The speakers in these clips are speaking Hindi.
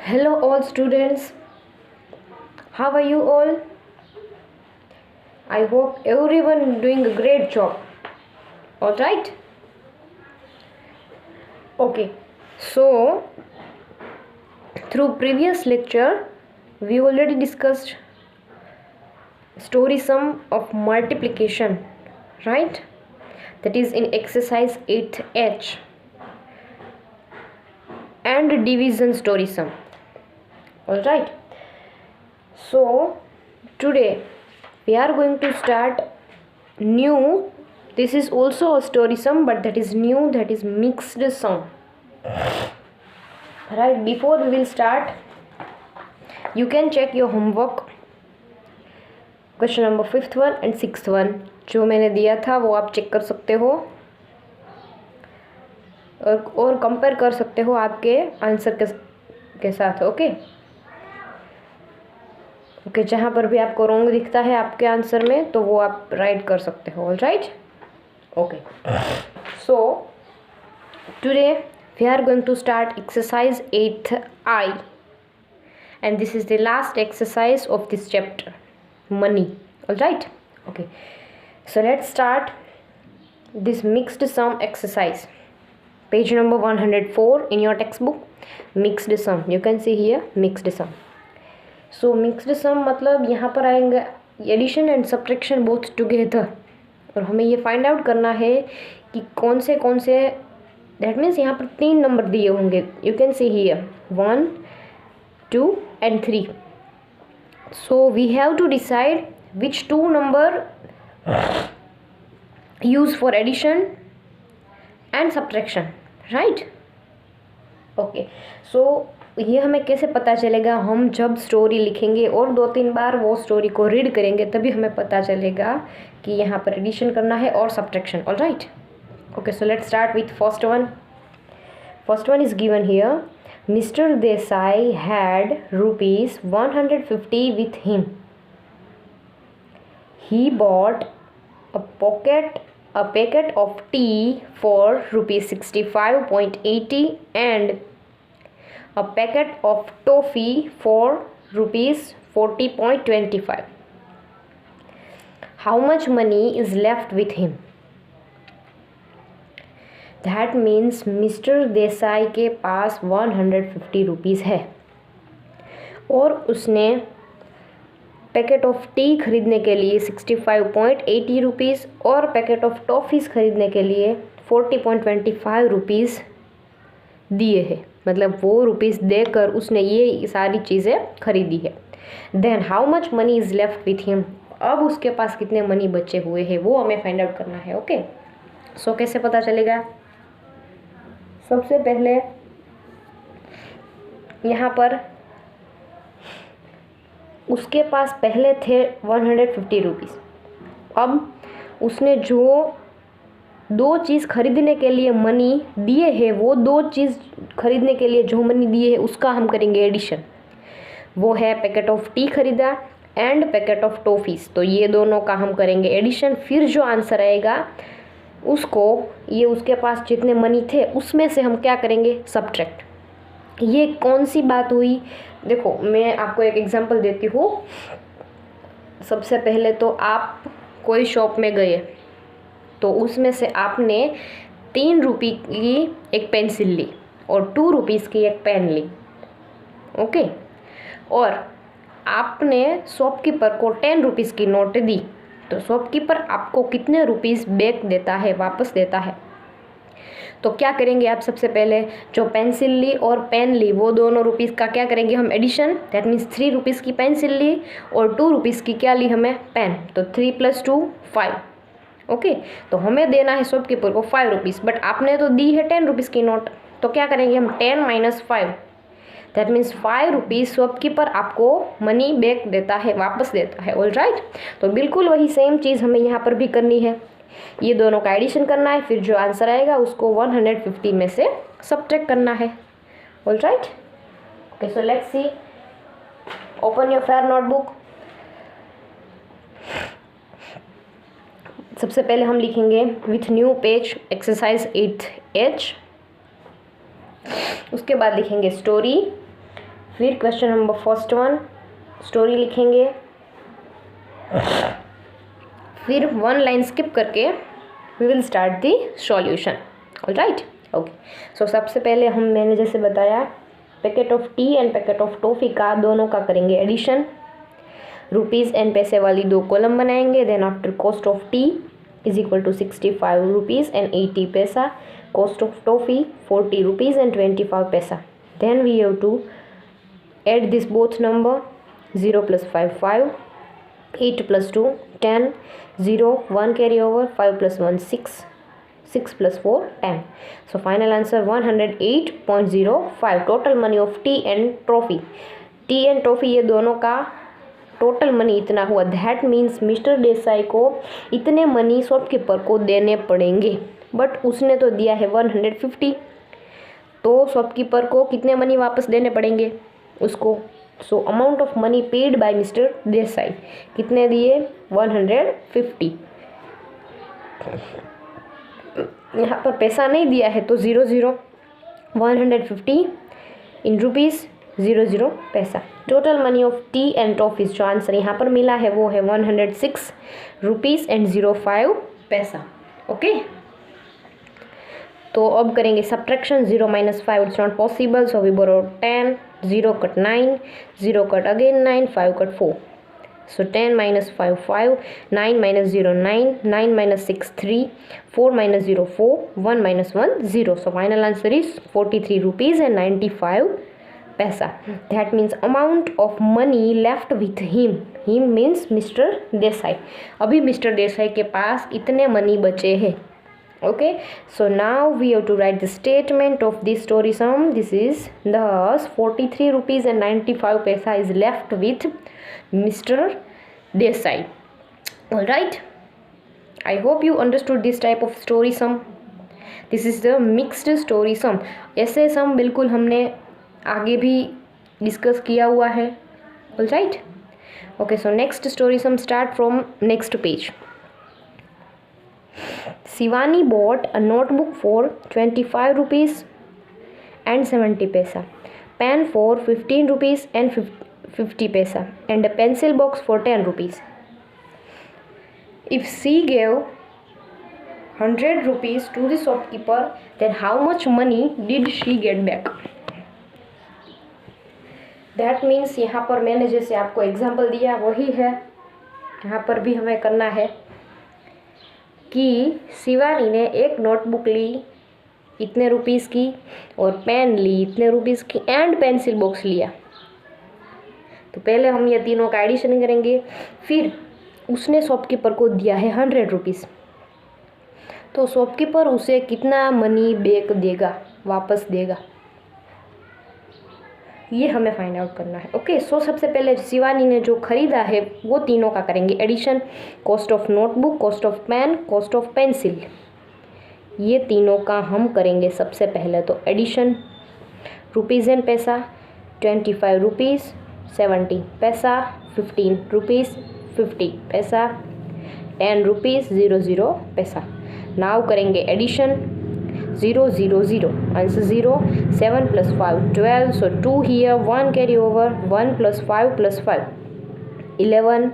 Hello all students, how are you all? I hope everyone doing a great job. Alright? Okay, so through previous lecture we already discussed story sum of multiplication, right? That is in exercise 8H, and division story sum. Alright, so today we are going to start new. This is also a story sum, but that is new, that is mixed sum. Right, before we will start, you can check your homework question number 5th one and 6th one जो मैंने दिया था वो आप चेक कर सकते हो और कंपेयर कर सकते हो आपके आंसर के साथ. ओके, जहाँ पर भी आपको रॉन्ग दिखता है आपके आंसर में तो वो आप राइट कर सकते हो. All right. Okay, so today we are going to start exercise 8th I, and this is the last exercise of this chapter, money. All right. Okay, so let's start this mixed sum exercise. Page number 104 in your textbook. Mixed sum, you can see here mixed sum. So mixed sum मतलब यहाँ पर आएंगे addition and subtraction both together, और हमें ये फाइंड आउट करना है कि कौन से दैट मीन्स यहाँ पर 3 नंबर दिए होंगे. You can see here 1, 2 and 3. So we have to decide which 2 number use for addition and subtraction, right? Okay, so ये हमें कैसे पता चलेगा? हम जब स्टोरी लिखेंगे और 2-3 बार वो स्टोरी को रीड करेंगे तभी हमें पता चलेगा कि यहाँ पर एडिशन करना है और subtraction. All right. Okay, so let's start with first one. First one is given here. Mr. Desai had rupees 150 with him. He bought a packet of tea for rupees 65.80 and a packet of toffee for rupees 40.25. How much money is left with him? That means mister Desai के पास 150 रुपीज़ है और उसने पैकेट ऑफ टी खरीदने के लिए 65.80 रुपीज़ और पैकेट ऑफ टॉफ़ीज़ खरीदने के लिए 40.25 रुपीज़ दिए हैं. मतलब वो रुपीज़ देकर उसने ये सारी चीज़ें खरीदी है. Then how much money is left with him. अब उसके पास कितने मनी बचे हुए हैं वो हमें फाइंड आउट करना है. ओके, सो कैसे पता चलेगा? सबसे पहले यहाँ पर उसके पास पहले थे 150 रुपीज़. अब उसने जो 2 चीज़ खरीदने के लिए मनी दिए हैं वो 2 चीज़ खरीदने के लिए जो मनी दिए है उसका हम करेंगे एडिशन. वो है पैकेट ऑफ टी खरीदा एंड पैकेट ऑफ टॉफ़ीज़, तो ये दोनों का हम करेंगे एडिशन. फिर जो आंसर आएगा उसको ये उसके पास जितने मनी थे उसमें से हम क्या करेंगे? सब्ट्रैक्ट. ये कौन सी बात हुई? देखो मैं आपको एक एग्जांपल देती हूँ. सबसे पहले तो आप कोई शॉप में गए तो उसमें से आपने 3 रुपये की एक पेंसिल ली और 2 रुपीज़ की एक पेन ली. ओके, और आपने शॉपकीपर को 10 रुपीज़ की नोट दी तो शॉपकीपर आपको कितने रुपीज़ बैक देता है, वापस देता है? तो क्या करेंगे आप? सबसे पहले जो पेंसिल ली और पेन ली वो दोनों रुपीज़ का क्या करेंगे हम? एडिशन. दैट मीन्स 3 रुपीज़ की पेंसिल ली और 2 रुपीज़ की क्या ली हमें? पेन. तो 3 + 2 5. ओके, तो हमें देना है शॉपकीपर को 5 रुपीज़, बट आपने तो दी है 10 रुपीज़ की नोट. तो क्या करेंगे हम? 10 - 5. दैट मीन्स 5 रुपीज़ शॉपकीपर आपको मनी बैक देता है, वापस देता है. All right. तो बिल्कुल वही सेम चीज़ हमें यहाँ पर भी करनी है. ये दोनों का एडिशन करना है, फिर जो आंसर आएगा उसको 150 में से सब्ट्रैक्ट करना है. All right. Okay, so let's see. Open your fair notebook. सबसे पहले हम लिखेंगे with new page exercise 8H. उसके बाद लिखेंगे स्टोरी, फिर क्वेश्चन नंबर फर्स्ट 1 स्टोरी लिखेंगे, फिर 1 लाइन स्किप करके we will start the solution. Alright, okay. So सबसे पहले मैंने जैसे बताया packet of tea and packet of toffee का दोनों का करेंगे एडिशन, रुपीज़ एंड पैसे वाली 2 कॉलम बनाएंगे। Then after cost of tea is equal to 65 rupees and 80 paisa, cost of toffee 40 rupees and 25 paisa. Then we have to add this both number, 0 plus 5 5, 8 plus 2 10, 0 1 carry over, 5 plus 1 6, 6 plus 4 10. So final answer 108.05 total money of tea and trophy. T and trophy ये दोनों का टोटल मनी इतना हुआ। दैट मीन्स मिस्टर देसाई को इतने मनी शॉपकीपर को देने पड़ेंगे, बट उसने तो दिया है 150, तो शॉपकीपर को कितने मनी वापस देने पड़ेंगे उसको। सो amount of money paid bye mister Desai कितने दिए 150। यहाँ पर पैसा नहीं दिया है तो 0 0, 150 इन रुपीज़ 0 0 पैसा। Total money of tea and toffees जो आंसर यहाँ पर मिला है वो है 106 रुपीज़ एंड 05 पैसा। ओके, तो अब करेंगे subtraction. 0 minus 5 it's not possible, so we borrow 10, 0 cut 9, 0 cut again 9, 5 cut 4, so 10 minus 5 5, 9 minus 0 9, 9 minus 6 3, 4 minus 0 4, 1 minus 1 0, so final answer is 43 rupees and 95 पैसा। That means amount of money left with him, him means Mr. Desai. अभी मिस्टर देसाई के पास इतने मनी बचे हैं। Okay, so now we have to write the statement of this story sum. This is thus 43 rupees and 95 paisa is left with Mr. Desai. All right, I hope you understood this type of story sum. This is the mixed story sum. ऐसे sum बिल्कुल हमने आगे भी डिस्कस किया हुआ है। All right, okay, so next story sum start from next page. Shivani bought a notebook for 25 rupees and 70 paisa, pen for 15 rupees and 50 paisa, and a pencil box for 10 rupees. If she gave 100 rupees to the shopkeeper, then how much money did she get back? That means यहाँ पर मैंने जैसे आपको एग्जाम्पल दिया वही है, यहाँ पर भी हमें करना है कि शिवानी ने एक नोटबुक ली इतने रुपीस की और पेन ली इतने रुपीस की एंड पेंसिल बॉक्स लिया। तो पहले हम ये तीनों का एडिशन करेंगे, फिर उसने शॉपकीपर को दिया है 100 रुपीस, तो शॉपकीपर उसे कितना मनी बैक देगा, वापस देगा, ये हमें फाइंड आउट करना है। ओके, सो सबसे पहले शिवानी ने जो खरीदा है वो तीनों का करेंगे addition. Cost of notebook, cost of pen, cost of pencil, ये तीनों का हम करेंगे सबसे पहले। तो एडिशन, रुपीज़ एंड पैसा 25 रुपीज़ 70 पैसा, 15 रुपीज़ 50 पैसा, 10 रुपीज़ 00 पैसा। नाउ करेंगे addition. 0 0 0, answer 0, 7 plus 5 12, so 2 here, 1 carry over, 1 plus 5 plus 5 11,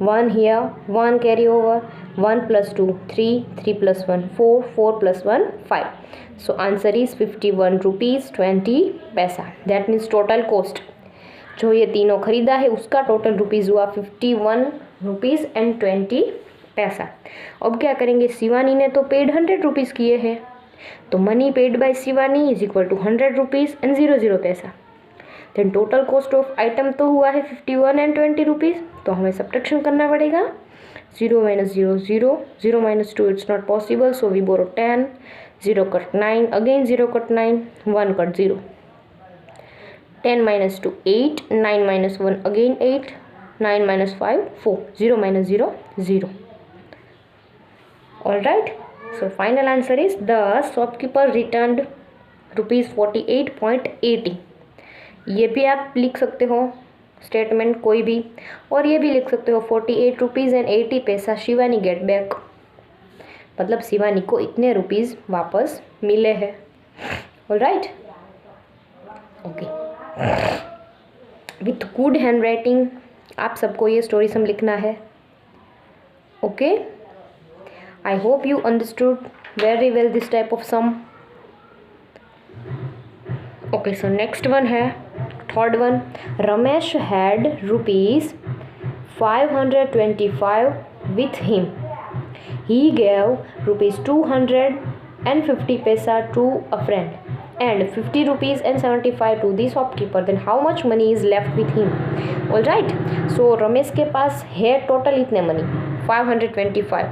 1 here, 1 carry over, 1 plus 2 3, 3 plus 1 4, 4 plus 1 5, so answer is 51 rupees 20 पैसा। That means total cost जो ये तीनों खरीदा है उसका टोटल रुपीज़ हुआ 51 रुपीज़ एंड 20 पैसा। अब क्या करेंगे, शिवानी ने तो पेड 100 रुपीज़ किए हैं, तो money paid by Shivani is equal to 100 rupees and 00 paisa. Then total cost of item तो हुआ है 51 एंड 20 रुपीज़, तो हमें सब्ट्रैक्शन करना पड़ेगा। 0 minus 0 0, 0 minus 2 it's not possible, so we borrow 10, 0 cut 9, again 0 cut 9, 1 cut 0, 10 minus 2 8, 9 minus 1 again 8, 9 minus 5 4, 0 minus 0 0. All right, so final answer is the shopkeeper returned rupees 48.80. ये भी आप लिख सकते हो स्टेटमेंट कोई भी, और ये भी लिख सकते हो 48 रुपीज़ एंड 80 पैसा शिवानी गेट बैक, मतलब शिवानी को इतने रुपीज़ वापस मिले हैं। All right, okay. With good handwriting आप सबको ये स्टोरी सम लिखना है. Okay, I hope you understood very well this type of sum. Okay, so next one है third one. Ramesh had ₹525 with him. He gave ₹250 to a friend and ₹50 to the shopkeeper. Then how much money is left with him? All right. So Ramesh के पास है टोटल इतने मनी 525.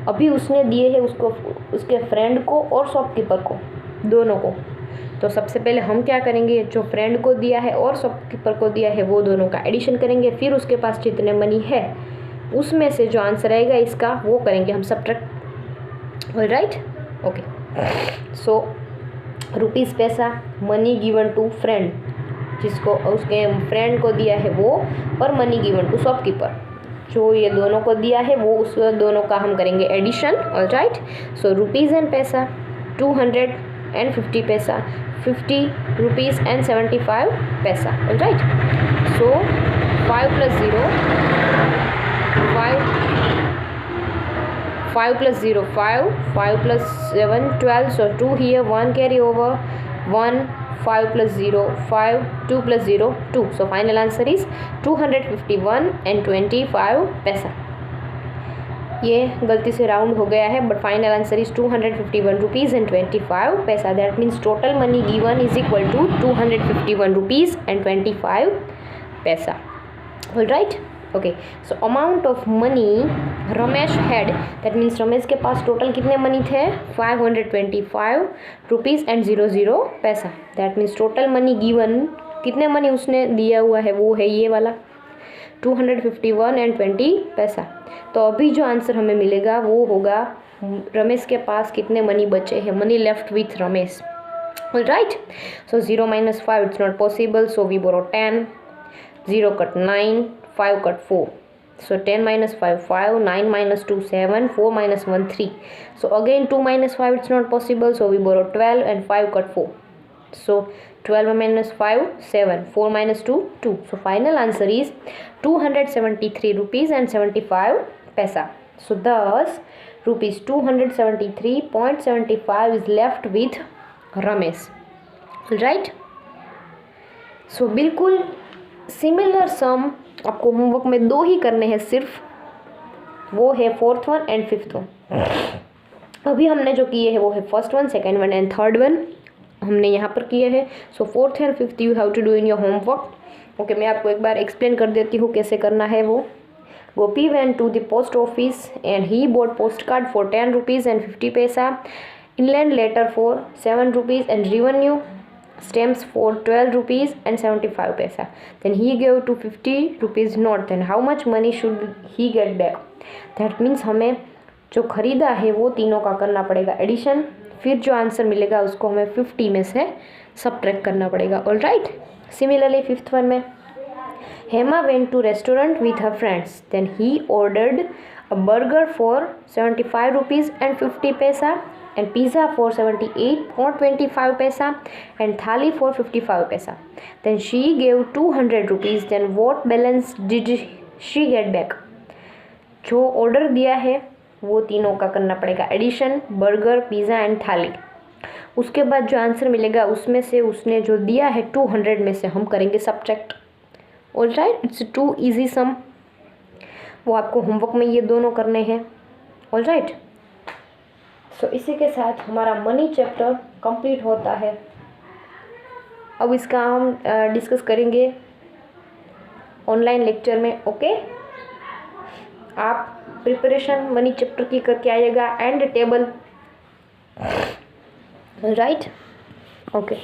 अभी उसने दिए है उसको, उसके फ्रेंड को और शॉपकीपर को, दोनों को. तो सबसे पहले हम क्या करेंगे, जो फ्रेंड को दिया है और शॉपकीपर को दिया है वो दोनों का एडिशन करेंगे. फिर उसके पास जितने मनी है उसमें से जो आंसर आएगा इसका वो करेंगे हम subtract. All right. Okay, so rupees पैसा, मनी गिवन टू फ्रेंड, जिसको उसके फ्रेंड को दिया है वो, और मनी गिवन टू शॉपकीपर, जो ये दोनों को दिया है वो, उस दोनों का हम करेंगे addition. All right. So rupees and paisa 250 paisa, ₹50 and 75. All right. So 5 + 0 5, 5 + 0 5, 5 + 7 12. So 2 here, 1 carry over, 1, 5 + 0 5, 2 + 0 2. So final answer is 251 and 25 पैसा. ये गलती से राउंड हो गया है, but final answer is 251 rupees and 25 paisa. That means total money given is equal to 251 rupees and 25 paisa. All right. Okay, so amount of money Ramesh had, that means Ramesh के पास टोटल कितने मनी थे 525 रुपीज़ and 00 पैसा. That means total money given, कितने मनी उसने दिया हुआ है वो है ये वाला 251 and 20 पैसा. तो अभी जो आंसर हमें मिलेगा वो होगा रमेश के पास कितने मनी बचे हैं, money left with Ramesh. All right. So 0 - 5 it's not possible, so we borrow 10, 0 cut 9, 5 cut 4. So 10 - 5 5, 9 - 2 7, 4 - 1 3. So again 2 - 5 it's not possible, so we borrow 12 and 5 cut 4. So 12 - 5 7, 4 - 2 2. So final answer is 273 rupees and 75 paisa. So thus rupees 273.75 is left with Ramesh. Right? So बिल्कुल सिमिलर सम आपको होमवर्क में 2 ही करने हैं सिर्फ, वो है 4th one and 5th one. अभी हमने जो किए हैं वो है 1st one, 2nd one and 3rd one हमने यहाँ पर किए हैं. So 4th and 5th you have to do in your homework. Okay, मैं आपको एक बार एक्सप्लेन कर देती हूँ कैसे करना है वो. Gopi went to the post office and he bought post card for 10 rupees and 50 पैसा, inland letter for 7 rupees and revenue stamps for 12 rupees and 75 paisa. Then he gave to 50 rupees note. Then how much money should he get back? That means हमें जो खरीदा है वो तीनों का करना पड़ेगा एडिशन. फिर जो आंसर मिलेगा उसको हमें 50 में से सब्ट्रैक्ट करना पड़ेगा. All right. Similarly 5th one में Hema went to restaurant with her friends. Then he ordered a burger for 75 rupees and 50 paisa and pizza for 78.25 paisa and thali for 55 paisa. Then she gave 200 rupees. Then what balance did she get back? जो ऑर्डर दिया है वो तीनों का करना पड़ेगा एडिशन, बर्गर, पिज़्ज़ा एंड थाली. उसके बाद जो आंसर मिलेगा उसमें से उसने जो दिया है 200 में से हम करेंगे subtract. All right. It's 2 easy sum. वो आपको होमवर्क में ये दोनों करने हैं. All right. सो इसी के साथ हमारा मनी चैप्टर कंप्लीट होता है. अब इसका हम डिस्कस करेंगे ऑनलाइन लेक्चर में. ओके, आप प्रिपरेशन मनी चैप्टर की करके आइएगा एंड टेबल. राइट. ओके.